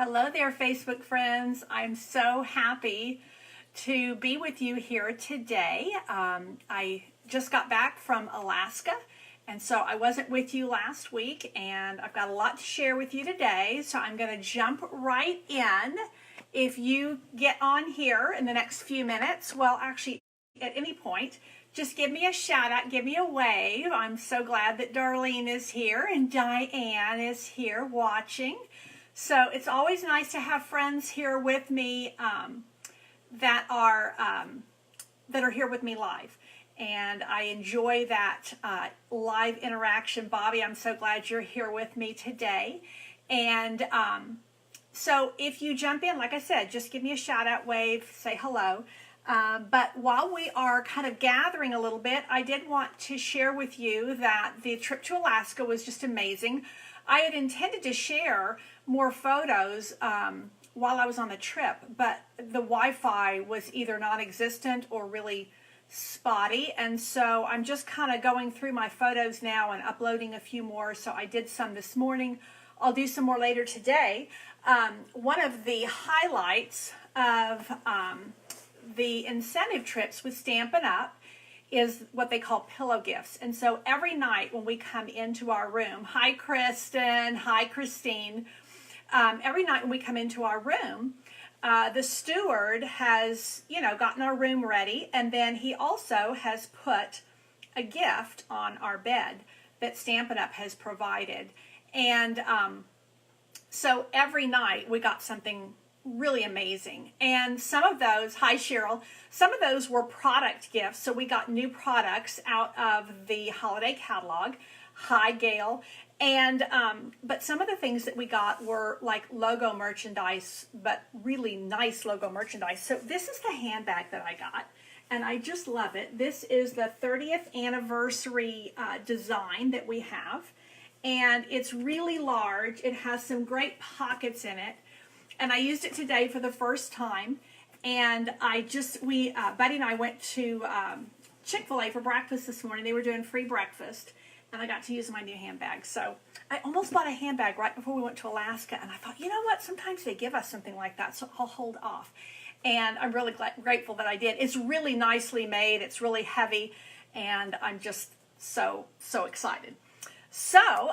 Hello there, Facebook friends. I'm so happy to be with you here today. I just got back from Alaska, and so I wasn't with you last week, and I've got a lot to share with you today, so I'm going to jump right in. If you get on here in the next few minutes, well, actually, at any point, just give me a shout out, give me a wave. I'm so glad that Darlene is here and Diane is here watching. So it's always nice to have friends here with me that are here with me live, and I enjoy that live interaction. Bobby, I'm so glad you're here with me today, and so if you jump in, like I said, just give me a shout out, wave, say hello. But while we are kind of gathering a little bit, I did want to share with you that the trip to Alaska was just amazing. I had intended to share more photos while I was on the trip, but the Wi-Fi was either non-existent or really spotty, and so I'm just kind of going through my photos now and uploading a few more. So I did some this morning. I'll do some more later today. One of the highlights of the incentive trips with Stampin' Up! Is what they call pillow gifts. And so every night when we come into our room, hi Kristen, hi Christine, every night when we come into our room, the steward has, gotten our room ready, and then he also has put a gift on our bed that Stampin' Up! Has provided. And so every night we got something really amazing. And some of those, hi Cheryl, some of those were product gifts. So we got new products out of the holiday catalog. Hi Gail. And but some of the things that we got were like logo merchandise, but really nice logo merchandise. So this is the handbag that I got, and I just love it. This is the 30th anniversary design that we have, and it's really large. It has some great pockets in it. And I used it today for the first time, and Buddy and I went to Chick-fil-A for breakfast this morning. They were doing free breakfast, and I got to use my new handbag. So I almost bought a handbag right before we went to Alaska, and I thought, you know what, sometimes they give us something like that, so I'll hold off. And I'm really grateful that I did. It's really nicely made. It's really heavy, and I'm just so excited. So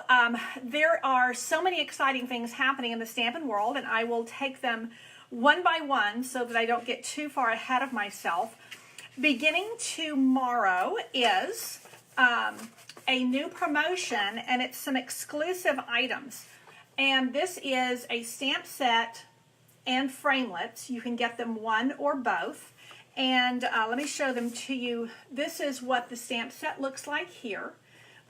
there are so many exciting things happening in the Stampin' world, and I will take them one by one so that I don't get too far ahead of myself. Beginning tomorrow is a new promotion, and it's some exclusive items. And this is a stamp set and framelits. You can get them one or both. And let me show them to you. This is what the stamp set looks like here.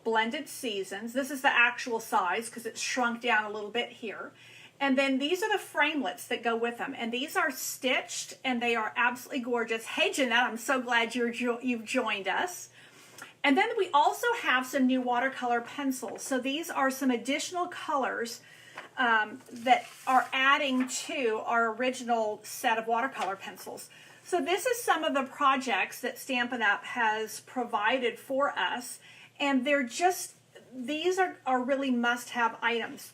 Blended seasons. This is the actual size because it's shrunk down a little bit here. And then these are the framelits that go with them. And these are stitched, and they are absolutely gorgeous. Hey, Jeanette, I'm so glad you've joined us. And then we also have some new watercolor pencils. So these are some additional colors that are adding to our original set of watercolor pencils. So this is some of the projects that Stampin' Up! Has provided for us. And these are really must-have items.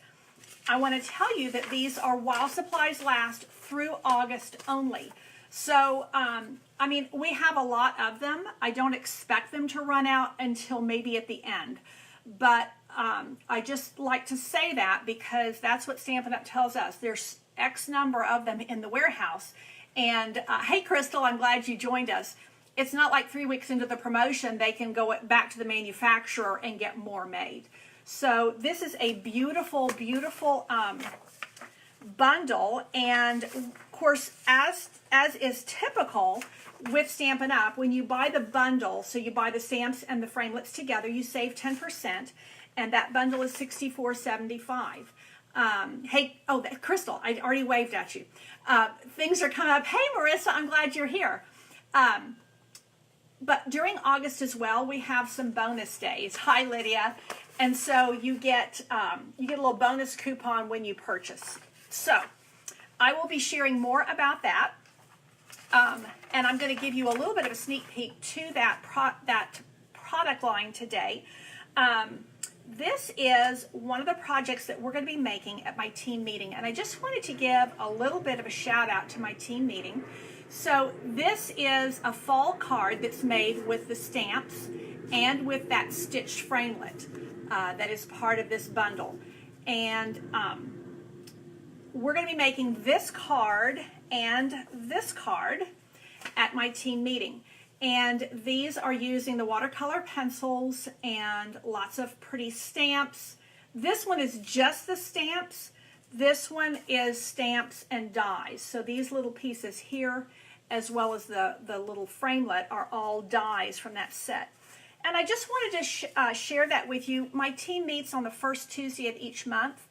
I want to tell you that these are while supplies last through August only. So, I mean, we have a lot of them. I don't expect them to run out until maybe at the end. But I just like to say that because that's what Stampin' Up! Tells us. There's X number of them in the warehouse. And hey, Crystal, I'm glad you joined us. It's not like 3 weeks into the promotion, they can go back to the manufacturer and get more made. So this is a beautiful, beautiful bundle. And of course, as is typical with Stampin' Up!, when you buy the bundle, so you buy the stamps and the framelits together, you save 10%, and that bundle is $64.75. Hey, Crystal, I already waved at you. Things are coming up. Hey, Marissa, I'm glad you're here. But during August as well, we have some bonus days. Hi, Lydia. And so you get a little bonus coupon when you purchase. So I will be sharing more about that. And I'm going to give you a little bit of a sneak peek to that product line today. this is one of the projects that we're going to be making at my team meeting. And I just wanted to give a little bit of a shout out to my team meeting. So this is a fall card that's made with the stamps and with that stitched framelit that is part of this bundle. And we're going to be making this card and this card at my team meeting. And these are using the watercolor pencils and lots of pretty stamps. This one is just the stamps. This one is stamps and dies. So these little pieces here, as well as the little framelit, are all dies from that set. And I just wanted to share that with you. My team meets on the first Tuesday of each month.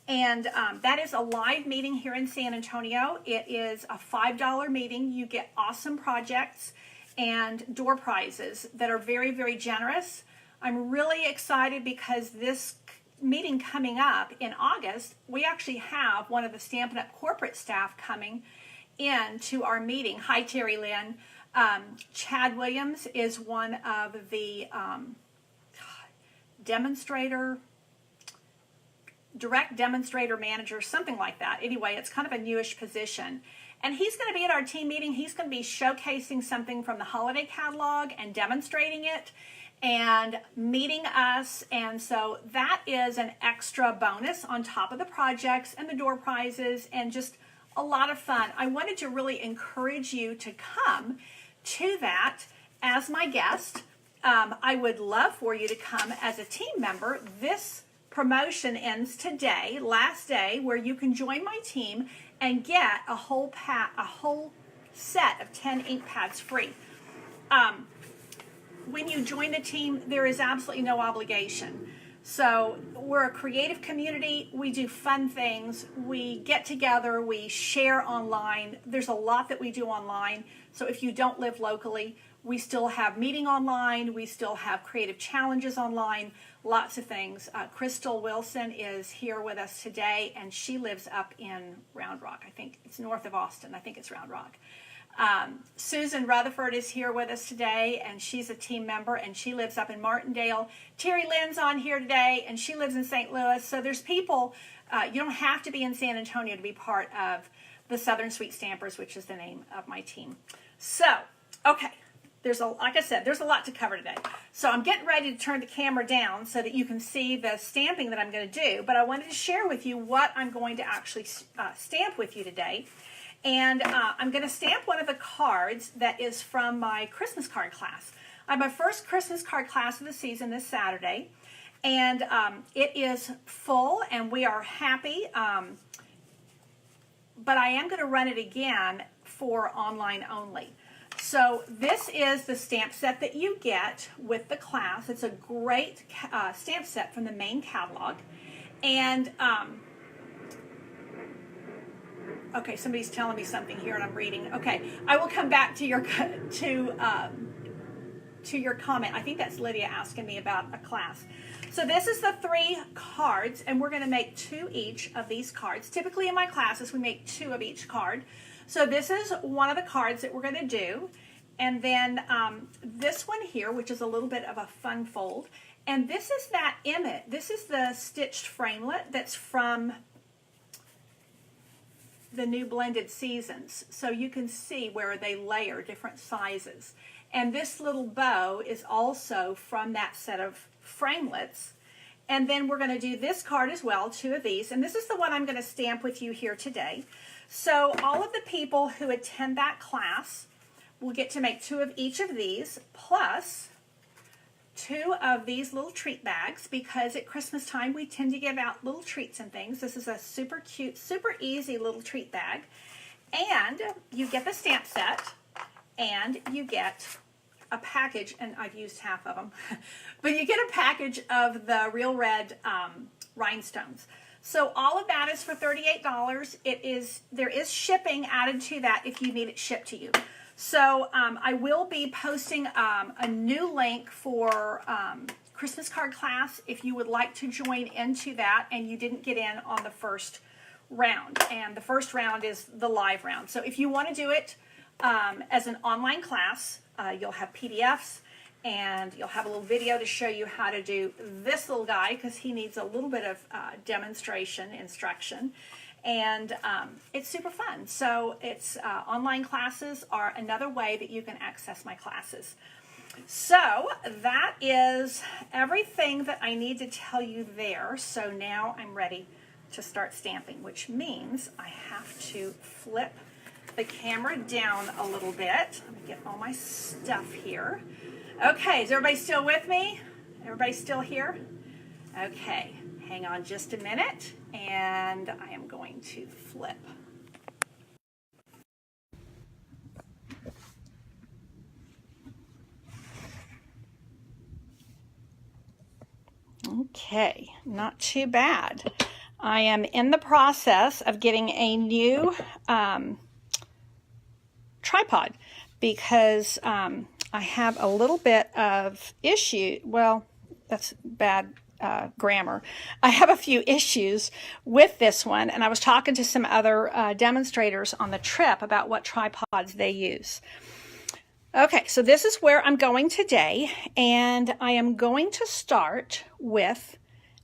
And that is a live meeting here in San Antonio. It is a $5 meeting. You get awesome projects and door prizes that are very, very generous. I'm really excited because this meeting coming up in August, we actually have one of the Stampin' Up! Corporate staff coming in to our meeting. Hi, Terry Lynn. Chad Williams is one of the direct demonstrator manager, something like that. Anyway, it's kind of a newish position. And he's going to be at our team meeting. He's going to be showcasing something from the holiday catalog and demonstrating it and meeting us. And so that is an extra bonus on top of the projects and the door prizes and just a lot of fun. I wanted to really encourage you to come to that as my guest. I would love for you to come as a team member. This promotion ends today, last day, where you can join my team and get a whole set of 10 ink pads free. When you join the team, there is absolutely no obligation. So we're a creative community. We do fun things. We get together. We share online. There's a lot that we do online. So if you don't live locally, we still have meeting online. We still have creative challenges online. Lots of things. Crystal Wilson is here with us today, and she lives up in Round Rock. I think it's north of Austin. I think it's Round Rock. Susan Rutherford is here with us today, and she's a team member, and she lives up in Martindale. Terry Lynn's on here today, and she lives in St. Louis. So there's people, you don't have to be in San Antonio to be part of the Southern Sweet Stampers, which is the name of my team. So, okay. Like I said, there's a lot to cover today. So I'm getting ready to turn the camera down so that you can see the stamping that I'm going to do. But I wanted to share with you what I'm going to actually stamp with you today. And I'm going to stamp one of the cards that is from my Christmas card class. I have my first Christmas card class of the season this Saturday. And it is full and we are happy. But I am going to run it again for online only. So this is the stamp set that you get with the class. It's a great stamp set from the main catalog. And, okay, somebody's telling me something here and I'm reading. Okay, I will come back to your comment. I think that's Lydia asking me about a class. So this is the 3 cards, and we're going to make 2 each of these cards. Typically in my classes, we make 2 of each card. So this is one of the cards that we're going to do. And then this one here, which is a little bit of a fun fold. And this is that image. This is the stitched framelit that's from the new blended seasons. So you can see where they layer different sizes. And this little bow is also from that set of framelits. And then we're going to do this card as well, 2 of these. And this is the one I'm going to stamp with you here today. So all of the people who attend that class will get to make 2 of each of these, plus 2 of these little treat bags, because at Christmas time we tend to give out little treats and things. This is a super cute, super easy little treat bag. And you get the stamp set, and you get a package, and I've used half of them, but you get a package of the Real Red rhinestones. So all of that is for $38. There is shipping added to that if you need it shipped to you. So I will be posting a new link for Christmas card class if you would like to join into that and you didn't get in on the first round. And the first round is the live round. So if you want to do it as an online class, you'll have PDFs and you'll have a little video to show you how to do this little guy because he needs a little bit of demonstration, instruction. And it's super fun. So it's online classes are another way that you can access my classes. So that is everything that I need to tell you there. So now I'm ready to start stamping, which means I have to flip the camera down a little bit. Let me get all my stuff here. Okay, is everybody still with me? Everybody still here? Okay, hang on just a minute, and I am going to flip. Okay, not too bad. I am in the process of getting a new tripod because I have a little bit of issue. Well, that's bad grammar. I have a few issues with this one, and I was talking to some other demonstrators on the trip about what tripods they use. Okay, so this is where I'm going today, and I am going to start with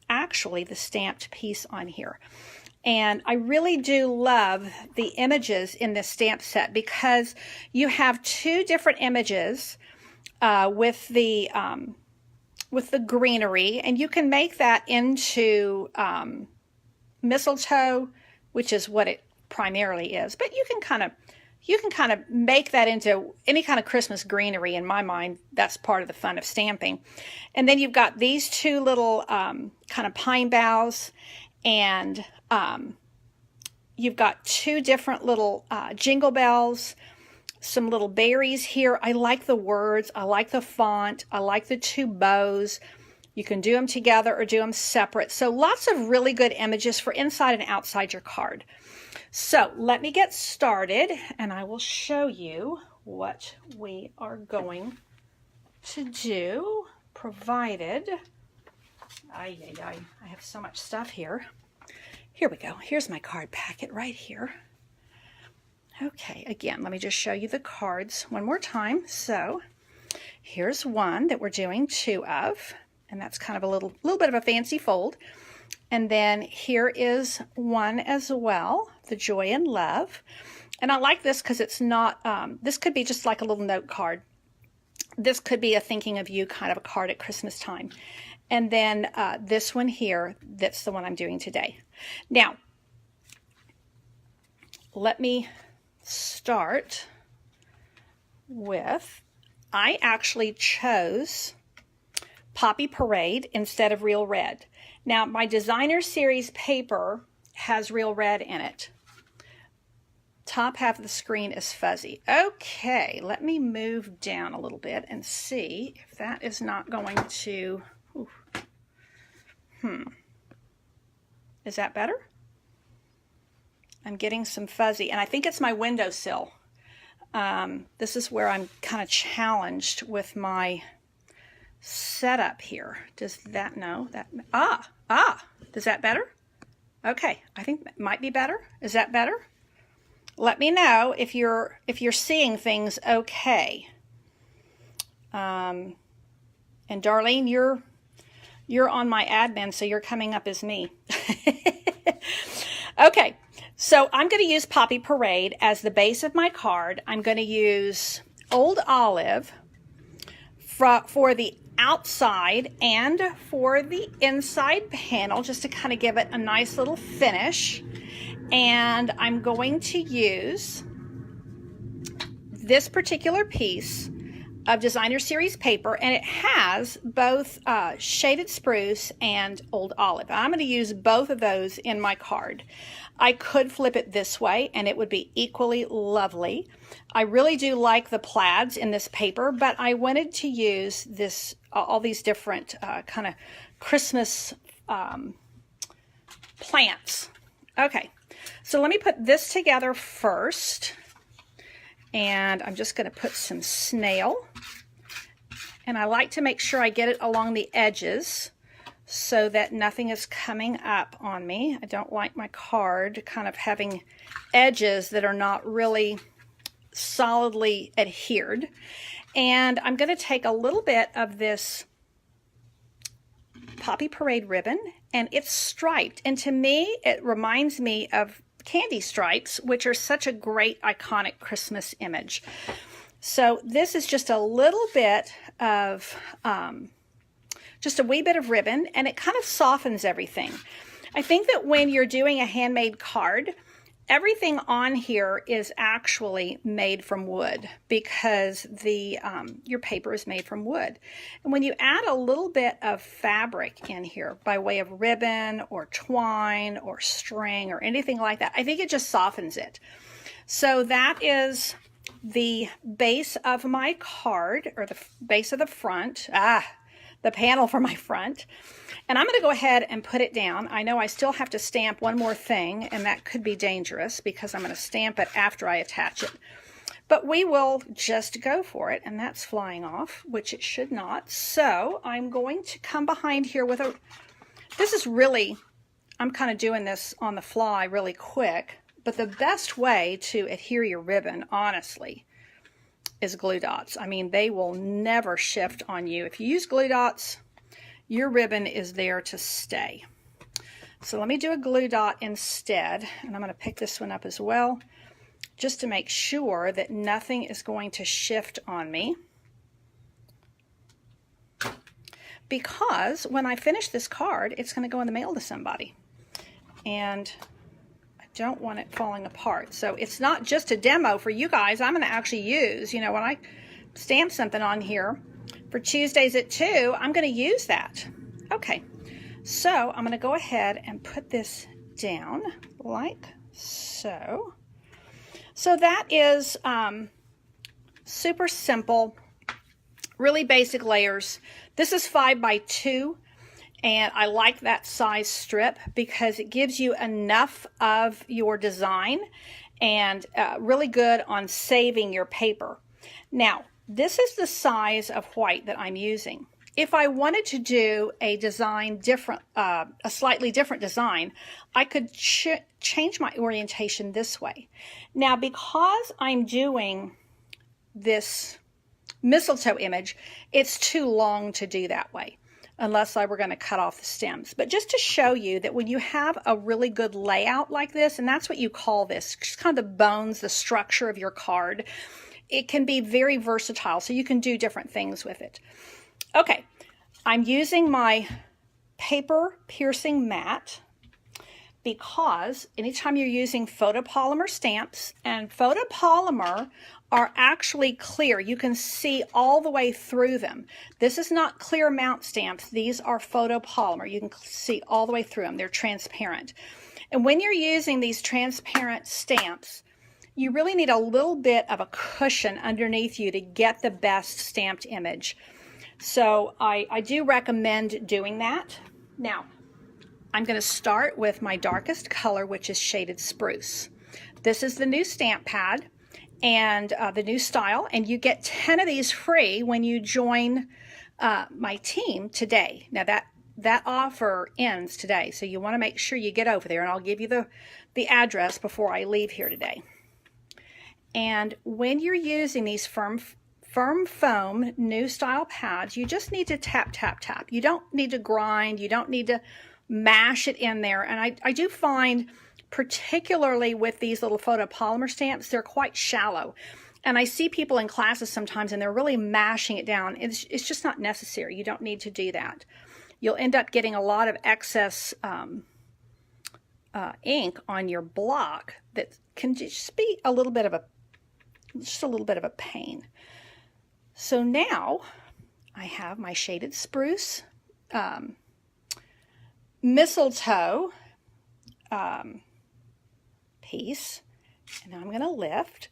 actually the stamped piece on here. And I really do love the images in this stamp set because you have two different images with the greenery, and you can make that into mistletoe, which is what it primarily is. But you can kind of make that into any kind of Christmas greenery. In my mind, that's part of the fun of stamping. And then you've got these two little kind of pine boughs, and you've got two different little jingle bells, some little berries here. I like the words. I like the font. I like the two bows. You can do them together or do them separate. So lots of really good images for inside and outside your card. So let me get started, and I will show you what we are going to do, provided, I have so much stuff here. Here we go. Here's my card packet right here. Okay, again, let me just show you the cards one more time. So here's one that we're doing two of, and that's kind of a little bit of a fancy fold. And then here is one as well, the Joy and Love. And I like this because it's not, this could be just like a little note card. This could be a thinking of you kind of a card at Christmas time. And then this one here, that's the one I'm doing today. Now, let me start with, I actually chose Poppy Parade instead of Real Red. Now, my designer series paper has Real Red in it. Top half of the screen is fuzzy. Okay, let me move down a little bit and see if that is not going to... Is that better? I'm getting some fuzzy, and I think it's my windowsill. This is where I'm kind of challenged with my setup here. Does that, no, that, does that better? Okay, I think that might be better. Is that better? Let me know if you're seeing things okay. And Darlene, you're on my admin, so you're coming up as me. Okay, so I'm going to use Poppy Parade as the base of my card. I'm going to use Old Olive for the outside and for the inside panel, just to kind of give it a nice little finish. And I'm going to use this particular piece of designer series paper, and it has both shaded spruce and old olive. I'm going to use both of those in my card. I could flip it this way and it would be equally lovely. I really do like the plaids in this paper, but I wanted to use this all these different kind of Christmas plants. Okay, so let me put this together first, and I'm just going to put some snail, and I like to make sure I get it along the edges so that nothing is coming up on me. I don't like my card kind of having edges that are not really solidly adhered. And I'm going to take a little bit of this Poppy Parade ribbon, and it's striped. And to me, it reminds me of candy stripes, which are such a great iconic Christmas image. So this is just a little bit of, just a wee bit of ribbon, and it kind of softens everything. I think that when you're doing a handmade card, everything on here is actually made from wood because your paper is made from wood. And when you add a little bit of fabric in here by way of ribbon or twine or string or anything like that, I think it just softens it. So that is the base of my card, or the base of the front, the panel for my front. And I'm going to go ahead and put it down. I know I still have to stamp one more thing, and that could be dangerous because I'm going to stamp it after I attach it. But we will just go for it, and that's flying off, which it should not. So I'm going to come behind here with this is really, I'm kind of doing this on the fly really quick, but the best way to adhere your ribbon, honestly, is glue dots. I mean, they will never shift on you. If you use glue dots, your ribbon is there to stay. So let me do a glue dot instead, and I'm going to pick this one up as well, just to make sure that nothing is going to shift on me. Because when I finish this card, it's going to go in the mail to somebody. And I don't want it falling apart. So it's not just a demo for you guys. I'm going to actually use, when I stamp something on here for Tuesdays at 2, I'm going to use that. Okay, so I'm going to go ahead and put this down like so. So that is super simple, really basic layers. This is 5 by 2, and I like that size strip because it gives you enough of your design and really good on saving your paper. Now, this is the size of white that I'm using. If I wanted to do a design different, a slightly different design, I could change my orientation this way. Now, because I'm doing this mistletoe image, it's too long to do that way, unless I were going to cut off the stems. But just to show you that when you have a really good layout like this, and that's what you call this, just kind of the bones, the structure of your card, it can be very versatile, so you can do different things with it. Okay, I'm using my paper piercing mat because anytime you're using photopolymer stamps, and photopolymer are actually clear, you can see all the way through them. This is not clear mount stamps, these are photopolymer. You can see all the way through them, they're transparent. And when you're using these transparent stamps, you really need a little bit of a cushion underneath you to get the best stamped image. So I do recommend doing that. Now, I'm going to start with my darkest color, which is Shaded Spruce. This is the new stamp pad and the new style, and you get 10 of these free when you join my team today. Now that offer ends today, so you want to make sure you get over there, and I'll give you the address before I leave here today. And when you're using these firm foam new style pads, you just need to tap, tap, tap. You don't need to grind. You don't need to mash it in there. And I do find, particularly with these little photopolymer stamps, they're quite shallow. And I see people in classes sometimes, and they're really mashing it down. It's just not necessary. You don't need to do that. You'll end up getting a lot of excess ink on your block that can just be a little bit of a pain. So now I have my Shaded Spruce mistletoe piece, and I'm going to lift.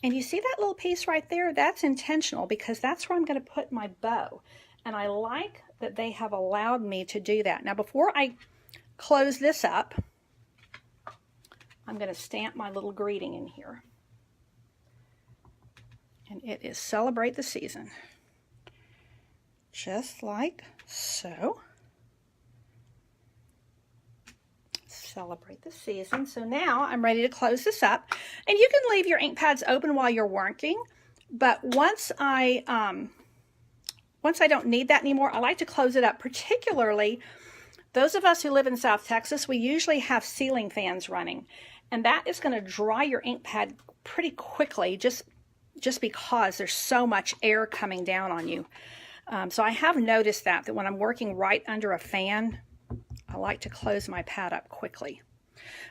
And you see that little piece right there? That's intentional because that's where I'm going to put my bow. And I like that they have allowed me to do that. Now, before I close this up, I'm going to stamp my little greeting in here. And it is Celebrate the Season. Just like so. celebrate the season. So now I'm ready to close this up. And you can leave your ink pads open while you're working, but once I don't need that anymore, I like to close it up. Particularly those of us who live in South Texas, we usually have ceiling fans running, and that is going to dry your ink pad pretty quickly just because there's so much air coming down on you. So I have noticed that when I'm working right under a fan, I like to close my pad up quickly.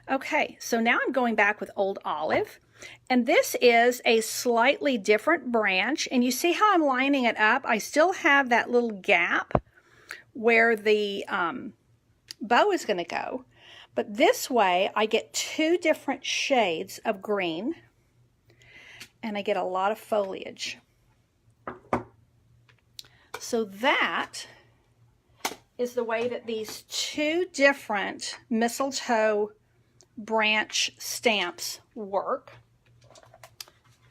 Okay, so now I'm going back with Old Olive, and this is a slightly different branch, and you see how I'm lining it up? I still have that little gap where the bow is going to go, but this way I get two different shades of green, and I get a lot of foliage. So that is the way that these two different mistletoe branch stamps work.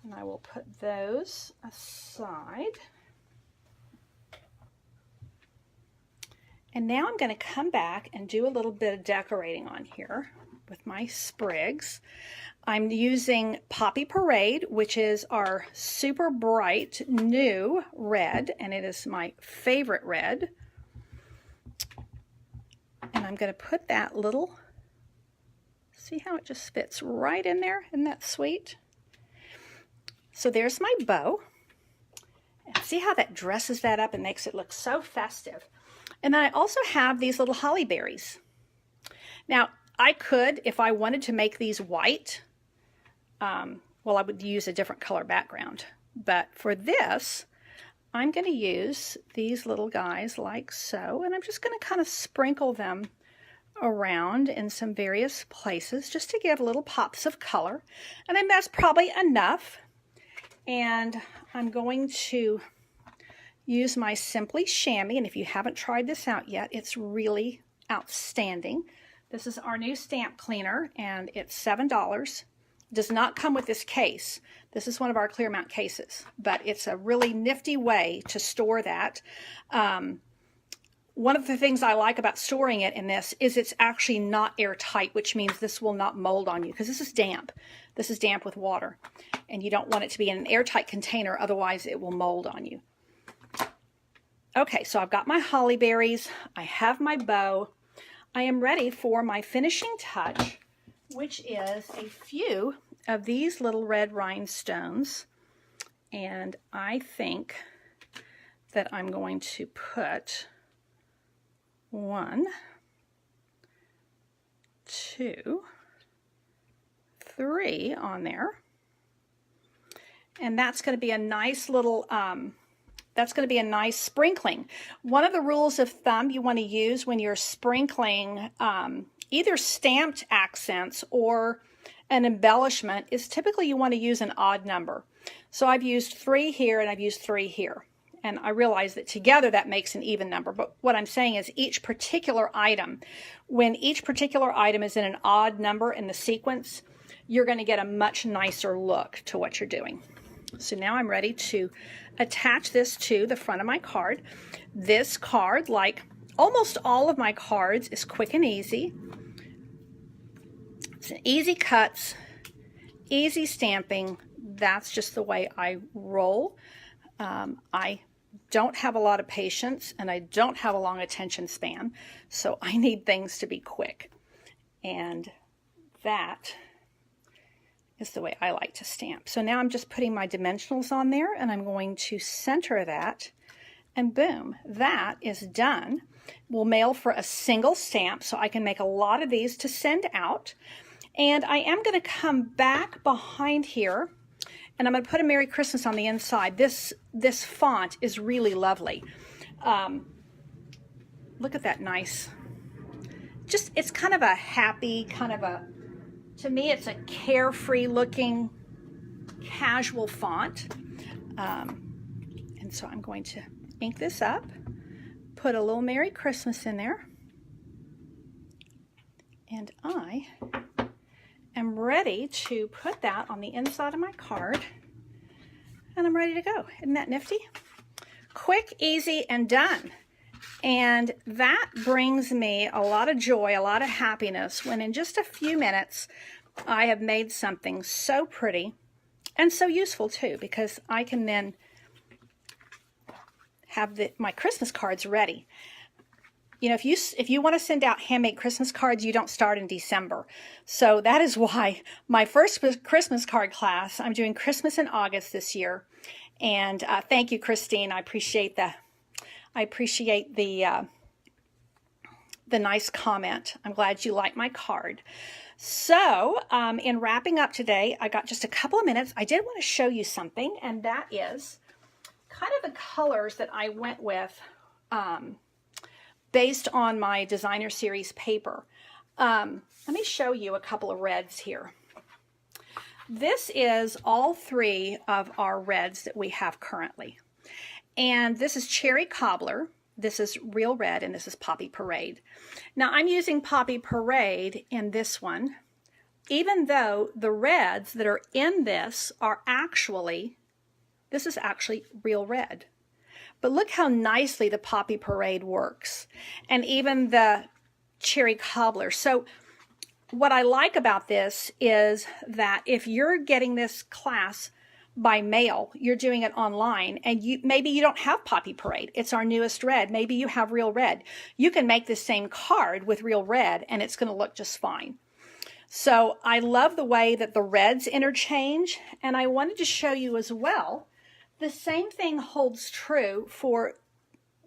And I will put those aside. And now I'm going to come back and do a little bit of decorating on here with my sprigs. I'm using Poppy Parade, which is our super bright new red, and it is my favorite red. And I'm going to put that little, see how it just fits right in there? Isn't that sweet? So there's my bow. And see how that dresses that up and makes it look so festive. And then I also have these little holly berries. Now, I could, if I wanted to make these white, well, I would use a different color background. But for this, I'm going to use these little guys like so, and I'm just going to kind of sprinkle them around in some various places just to give little pops of color. And then that's probably enough. And I'm going to use my Simply Chamois, and if you haven't tried this out yet, it's really outstanding. This is our new stamp cleaner, and it's $7. Does not come with this case. This is one of our clear mount cases, but it's a really nifty way to store that. One of the things I like about storing it in this is it's actually not airtight, which means this will not mold on you, because this is damp. This is damp with water, and you don't want it to be in an airtight container, otherwise it will mold on you. Okay, so I've got my holly berries, I have my bow. I am ready for my finishing touch, which is a few of these little red rhinestones. And I think that I'm going to put 1, 2, 3 on there. And that's going to be a nice little, that's going to be a nice sprinkling. One of the rules of thumb you want to use when you're sprinkling either stamped accents or an embellishment is typically you want to use an odd number. So I've used 3 here and I've used 3 here. And I realize that together that makes an even number. But what I'm saying is each particular item, when each particular item is in an odd number in the sequence, you're going to get a much nicer look to what you're doing. So now I'm ready to attach this to the front of my card. This card, like almost all of my cards, is quick and easy. It's an easy cuts, easy stamping. That's just the way I roll. I don't have a lot of patience and I don't have a long attention span, so I need things to be quick. And that is the way I like to stamp. So now I'm just putting my dimensionals on there and I'm going to center that, and boom, that is done. We'll mail for a single stamp, so I can make a lot of these to send out. And I am going to come back behind here and I'm going to put a Merry Christmas on the inside. This font is really lovely. Look at that nice, just, it's kind of a happy, kind of a, to me it's a carefree looking casual font. And so I'm going to ink this up, put a little Merry Christmas in there, and I am ready to put that on the inside of my card, and I'm ready to go. Isn't that nifty? Quick, easy, and done. And that brings me a lot of joy, a lot of happiness when in just a few minutes I have made something so pretty and so useful too, because I can then have my Christmas cards ready. You know, if you want to send out handmade Christmas cards, you don't start in December. So that is why my first Christmas card class, I'm doing Christmas in August this year. And thank you, Christine. I appreciate the nice comment. I'm glad you like my card. So in wrapping up today, I got just a couple of minutes. I did want to show you something, and that is kind of the colors that I went with based on my designer series paper. Let me show you a couple of reds here. This is all three of our reds that we have currently. And this is Cherry Cobbler, this is Real Red, and this is Poppy Parade. Now I'm using Poppy Parade in this one, even though the reds that are in this are actually, this is actually Real Red. But look how nicely the Poppy Parade works, and even the Cherry Cobbler. So what I like about this is that if you're getting this class by mail, you're doing it online, and maybe you don't have Poppy Parade. It's our newest red. Maybe you have Real Red. You can make this same card with Real Red, and it's going to look just fine. So I love the way that the reds interchange, and I wanted to show you as well, the same thing holds true for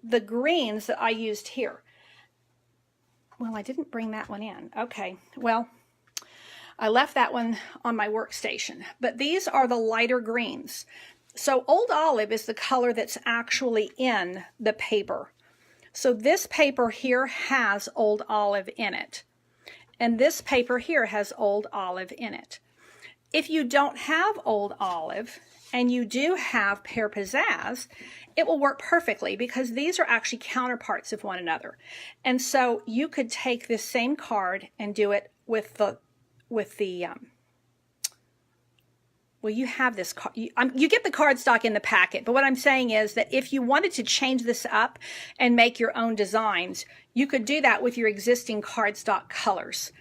the greens that I used here. Well, I didn't bring that one in. Okay, well, I left that one on my workstation. But these are the lighter greens. So Old Olive is the color that's actually in the paper. So this paper here has Old Olive in it. And this paper here has Old Olive in it. If you don't have Old Olive, and you do have Pear Pizzazz, it will work perfectly because these are actually counterparts of one another. And so you could take this same card and do it with the well, you have this card. You get the cardstock in the packet, but what I'm saying is that if you wanted to change this up and make your own designs, you could do that with your existing cardstock colors.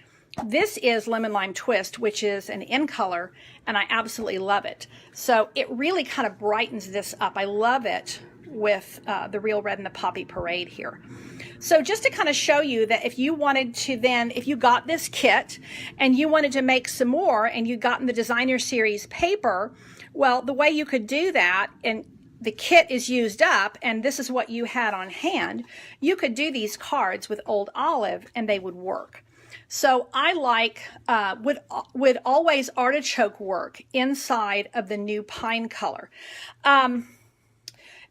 This is Lemon Lime Twist, which is an in color, and I absolutely love it. So it really kind of brightens this up. I love it with the Real Red and the Poppy Parade here. So just to kind of show you that if you wanted to then, if you got this kit and you wanted to make some more and you'd gotten the designer series paper, well, the way you could do that, and the kit is used up and this is what you had on hand, you could do these cards with Old Olive and they would work. So I like, would always artichoke work inside of the new pine color?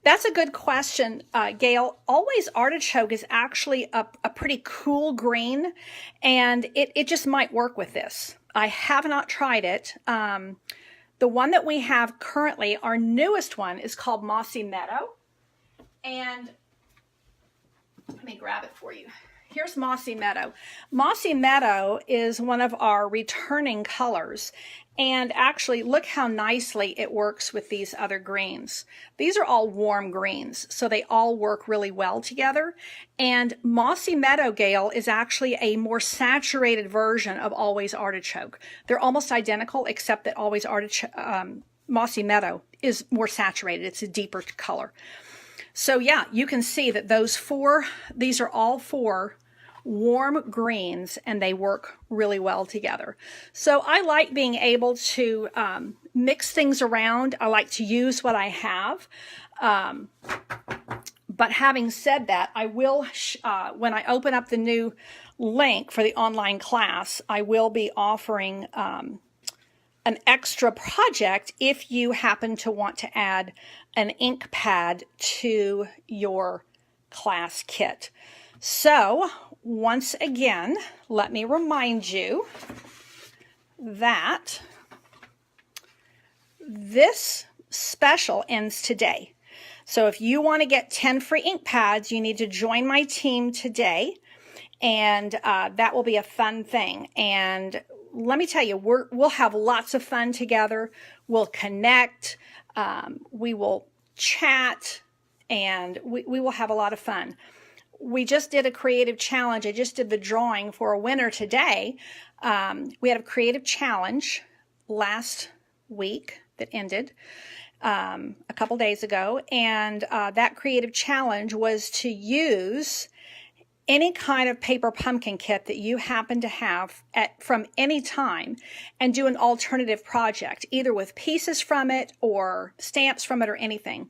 That's a good question, Gail. Always artichoke is actually a pretty cool green, and it just might work with this. I have not tried it. The one that we have currently, our newest one, is called Mossy Meadow. And let me grab it for you. Here's Mossy Meadow. Mossy Meadow is one of our returning colors. And actually, look how nicely it works with these other greens. These are all warm greens, so they all work really well together. And Mossy Meadow, Gail, is actually a more saturated version of Always Artichoke. They're almost identical, except that Always Artichoke, Mossy Meadow is more saturated. It's a deeper color. So yeah, you can see that these are all four warm greens and they work really well together. So I like being able to mix things around. I like to use what I have. But having said that, I will, when I open up the new link for the online class, I will be offering an extra project if you happen to want to add an ink pad to your class kit. So once again, let me remind you that this special ends today. So if you want to get 10 free ink pads, you need to join my team today, and that will be a fun thing. And let me tell you, we'll have lots of fun together. We'll connect, we will chat, and we will have a lot of fun. we just did a creative challenge. I just did the drawing for a winner today. We had a creative challenge last week that ended a couple days ago, and that creative challenge was to use any kind of paper pumpkin kit that you happen to have from any time and do an alternative project, either with pieces from it or stamps from it or anything.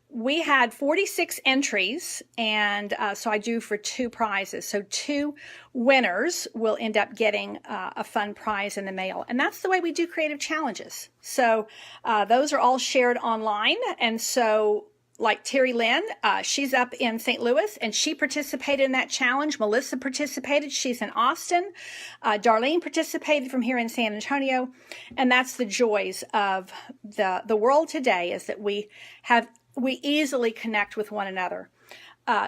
We had 46 entries, and so I do for 2 prizes. So 2 winners will end up getting a fun prize in the mail. And that's the way we do creative challenges. So those are all shared online. And so like Terry Lynn, she's up in St. Louis, and she participated in that challenge. Melissa participated. She's in Austin. Darlene participated from here in San Antonio. And that's the joys of the world today, is that we easily connect with one another.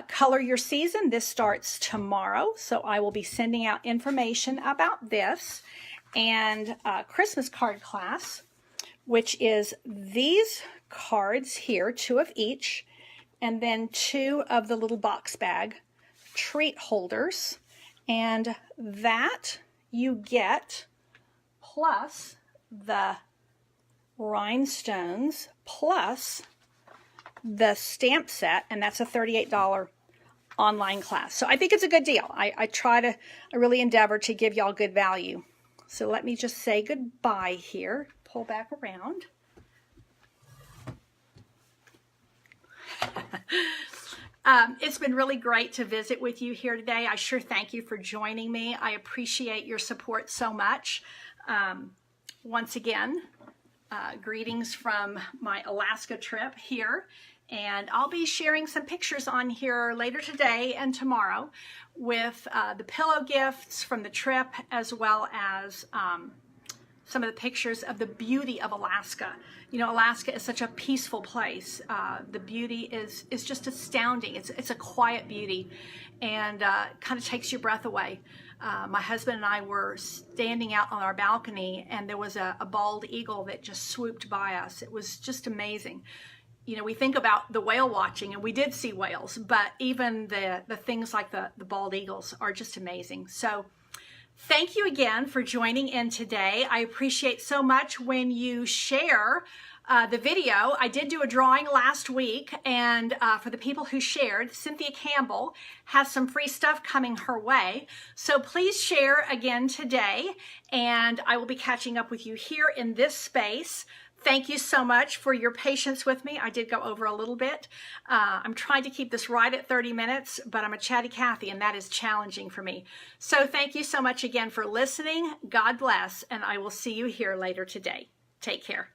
Color Your Season, this starts tomorrow, so I will be sending out information about this. And Christmas card class, which is these cards here, 2 of each, and then 2 of the little box bag treat holders. And that you get plus the rhinestones plus the stamp set, and that's a $38 online class. So I think it's a good deal. I really endeavor to give y'all good value. So let me just say goodbye here. Pull back around. It's been really great to visit with you here today. I sure thank you for joining me. I appreciate your support so much. Once again, greetings from my Alaska trip here, and I'll be sharing some pictures on here later today and tomorrow with the pillow gifts from the trip, as well as some of the pictures of the beauty of Alaska. You know, Alaska is such a peaceful place. The beauty is just astounding. It's a quiet beauty, and kind of takes your breath away. My husband and I were standing out on our balcony, and there was a bald eagle that just swooped by us. It was just amazing. You know, we think about the whale watching, and we did see whales, but even the things like the bald eagles are just amazing. So thank you again for joining in today. I appreciate so much when you share the video. I did do a drawing last week, and for the people who shared, Cynthia Campbell has some free stuff coming her way. So please share again today, and I will be catching up with you here in this space. Thank you so much for your patience with me. I did go over a little bit. I'm trying to keep this right at 30 minutes, but I'm a chatty Cathy, and that is challenging for me. So thank you so much again for listening. God bless, and I will see you here later today. Take care.